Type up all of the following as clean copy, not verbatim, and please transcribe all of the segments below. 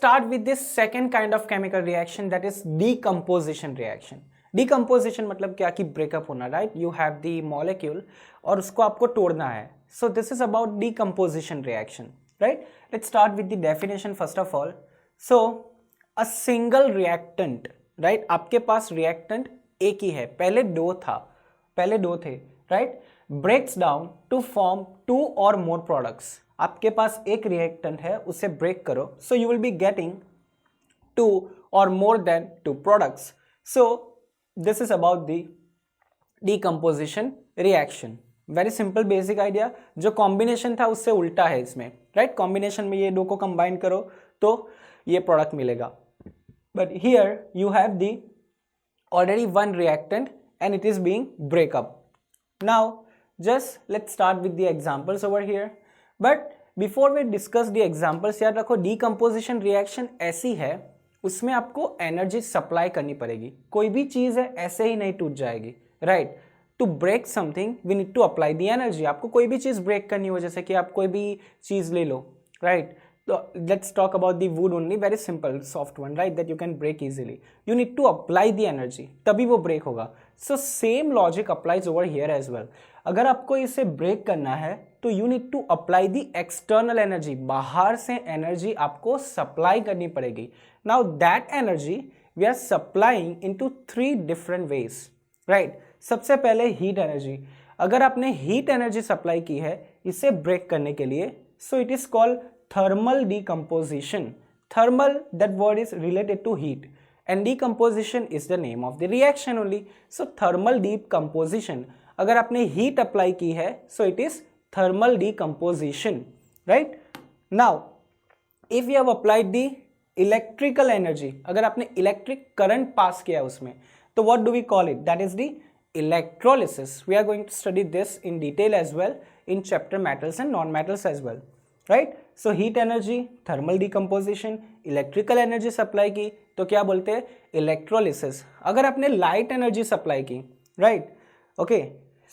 start with this second kind of chemical reaction, that is decomposition reaction. Decomposition मतलब क्या कि breakup होना, right? You have the molecule और उसको आपको तोड़ना है. So this is about decomposition reaction, right? Let's start with the definition first of all. So a single reactant, right? आपके पास reactant एक ही है, पहले दो थे, right? Breaks down to form two or more products. आपके पास एक रिएक्टेंट है, उसे ब्रेक करो, so you will be getting two or more than two products. So this is about the decomposition reaction. Very simple basic idea. जो combination था उससे उल्टा है इसमें, right? कॉम्बिनेशन में ये दो को कंबाइन करो तो ये प्रोडक्ट मिलेगा. But here you have the already one reactant and it is being break up. Now just let's start with the examples over here. But before we discuss the examples, याद रखो decomposition reaction ऐसी है, उसमें आपको energy supply करनी पड़ेगी. कोई भी चीज़ है ऐसे ही नहीं टूट जाएगी, right? To break something we need to apply the energy. आपको कोई भी चीज़ ब्रेक करनी हो, जैसे कि आप कोई भी चीज़ ले लो, राइट? तो let's talk about the wood only, very simple soft one, right? That you can break easily. You need to apply the energy, तभी वो ब्रेक होगा. So same logic applies over here as well. अगर आपको इसे break करना है तो you need to apply the external energy. बाहर से एनर्जी आपको सप्लाई करनी पड़ेगी. Now that energy we are supplying into three different ways, right? सबसे पहले हीट एनर्जी. अगर आपने हीट एनर्जी सप्लाई की है इसे ब्रेक करने के लिए, so it is called thermal decomposition. Thermal, that word is related to heat and decomposition is the name of the reaction only. So thermal decomposition, अगर आपने heat apply की है so it is thermal decomposition, right? Now if you have applied the electrical energy, अगर आपने electric current pass किया उसमें, तो what do we call it? That is the electrolysis. We are going to study this in detail as well in chapter metals and non-metals as well, right? So heat energy, thermal decomposition, electrical energy supply की तो क्या बोलते हैं? Electrolysis. अगर आपने light energy supply की, right? Okay,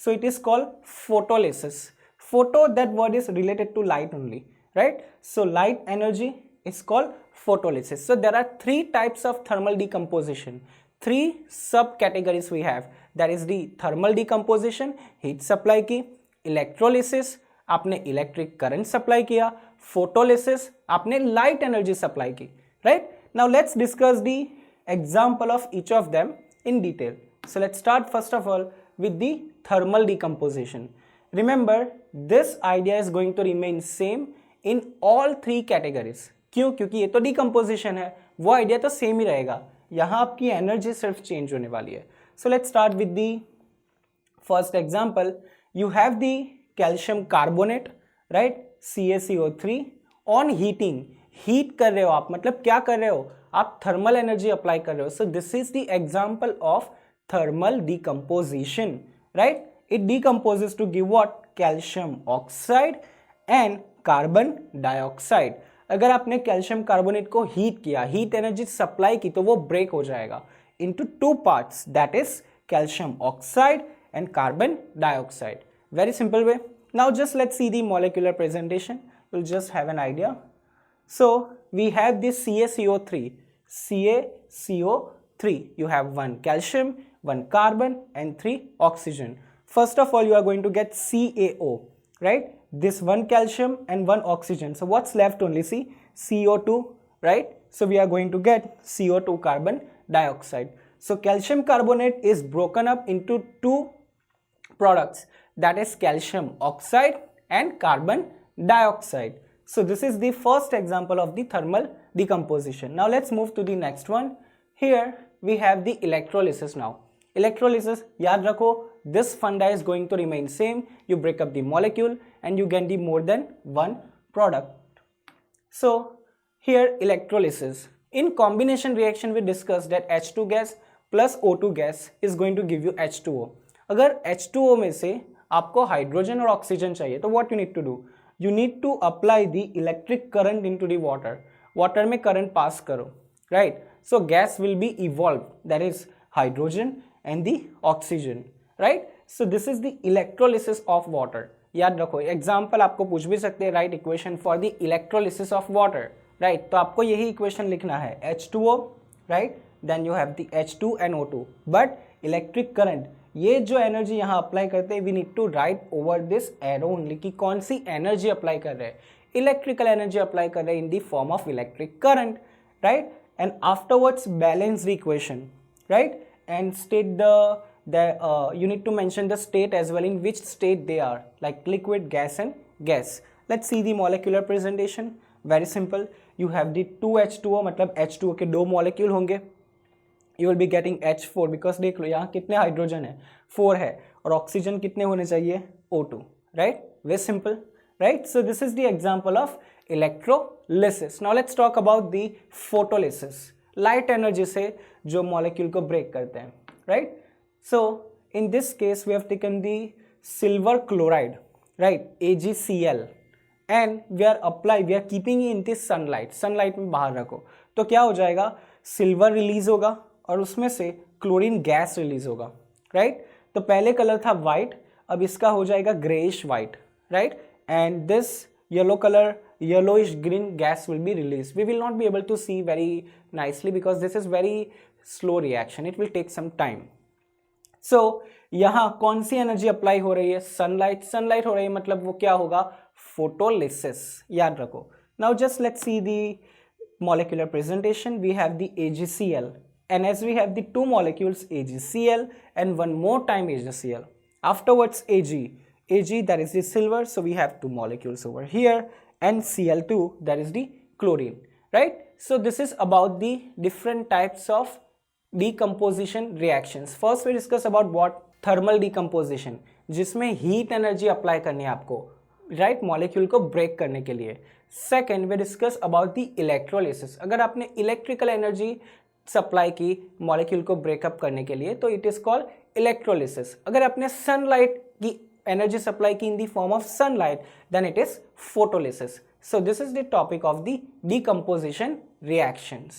so it is called photolysis. Photo, that word is related to light only, right? So light energy is called photolysis. So there are three types of thermal decomposition. Three subcategories we have, that is the thermal decomposition, heat supply की. Electrolysis, आपने electric current supply किया. Photolysis, आपने light energy supply की, right? Now let's discuss the example of each of them in detail. So let's start first of all with the thermal decomposition. Remember, this idea is going to remain same in all three categories. क्यों? क्योंकि ये तो decomposition है, वो idea तो same ही रहेगा. यहाँ आपकी एनर्जी सिर्फ चेंज होने वाली है. So let's start with the first example. You have the calcium carbonate, right? CaCO3 on heating. Heat कर रहे हो आप, मतलब क्या कर रहे हो आप? थर्मल एनर्जी अप्लाई कर रहे हो. So this is the example of thermal decomposition, right? It decomposes to give what? Calcium oxide and carbon dioxide. अगर आपने कैल्शियम कार्बोनेट को हीट किया, हीट एनर्जी सप्लाई की, तो वो ब्रेक हो जाएगा into two parts, that is calcium oxide and carbon dioxide. Very simple way. Now just let's see the molecular presentation. Will just have an idea. So we have this CaCO3. CaCO3. You have one calcium, one carbon, and three oxygen. First of all, you are going to get CaO, right? This one calcium and one oxygen. So what's left only? See, CO2, right? So we are going to get CO2 carbon dioxide. So calcium carbonate is broken up into two products. That is calcium oxide and carbon dioxide. So this is the first example of the thermal decomposition. Now let's move to the next one. Here we have the electrolysis now. Electrolysis, याद रखो, this funda is going to remain same. You break up the molecule and you get the more than one product. So here electrolysis. In combination reaction we discussed that H2 gas plus O2 gas is going to give you H2O. अगर H2O में से आपको hydrogen और oxygen चाहिए तो what you need to do? You need to apply the electric current into the water. Water में current pass करो, right? So gas will be evolved, that is hydrogen and the oxygen, right? So this is the electrolysis of water. याद रखो, example आपको पूछ भी सकते हैं, right? Equation for the electrolysis of water. Right, तो आपको यही इक्वेशन लिखना है H2O, right, then you have the H2NO2, but electric current, ये जो एनर्जी यहाँ अप्लाई करते हैं, we need to write over this arrow only कि कौन सी एनर्जी अप्लाई कर रहे हैं, इलेक्ट्रिकल एनर्जी अप्लाई कर रहे हैं in the form of electric current, right, and afterwards balance the equation, right, and state you need to mention the state as well, in which state they are, like liquid, gas and gas. Let's see the molecular presentation. Very simple. You have the 2H2O, मतलब H2O के दो molecule होंगे. You will be getting H4 because देख लो यहाँ कितने hydrogen है, 4 है, और ऑक्सीजन कितने होने चाहिए, O2, right? Very simple, right? So this is the example of electrolysis. Now let's talk about the photolysis. Light energy से जो मॉलिक्यूल को ब्रेक करते हैं, right. So in this case we have taken the silver chloride, right, AgCl, and we are keeping in this sunlight, sunlight में बाहर रखो, तो क्या हो जाएगा, सिल्वर रिलीज होगा और उसमें से क्लोरीन गैस रिलीज होगा, राइट. तो पहले कलर था वाइट, अब इसका हो जाएगा greyish white, right, and this yellow color, yellowish green gas will be released. We will not be able to see very nicely because this is very slow reaction, it will take some time. So यहाँ कौन सी energy apply हो रही है, sunlight, sunlight हो रही है, मतलब वो क्या होगा, फोटोलिसिस, याद रखो. Now just let's see the molecular presentation. We have the AgCl, and as we have the two molecules AgCl and one more time AgCl, afterwards Ag, that is the silver, so we have two molecules over here, and Cl2, that is the chlorine, right. So this is about the different types of decomposition reactions. First we discuss about what, thermal decomposition, जिसमें heat energy apply करनी है आपको, right, molecule को break करने के लिए. Second we discuss about the electrolysis. अगर आपने electrical energy सप्लाई की मॉलिक्यूल को ब्रेकअप करने के लिए तो इट इज कॉल्ड इलेक्ट्रोलिसिस. अगर आपने सनलाइट की energy supply ki in the form of sunlight, then it is photolysis. So this is the topic of the decomposition reactions.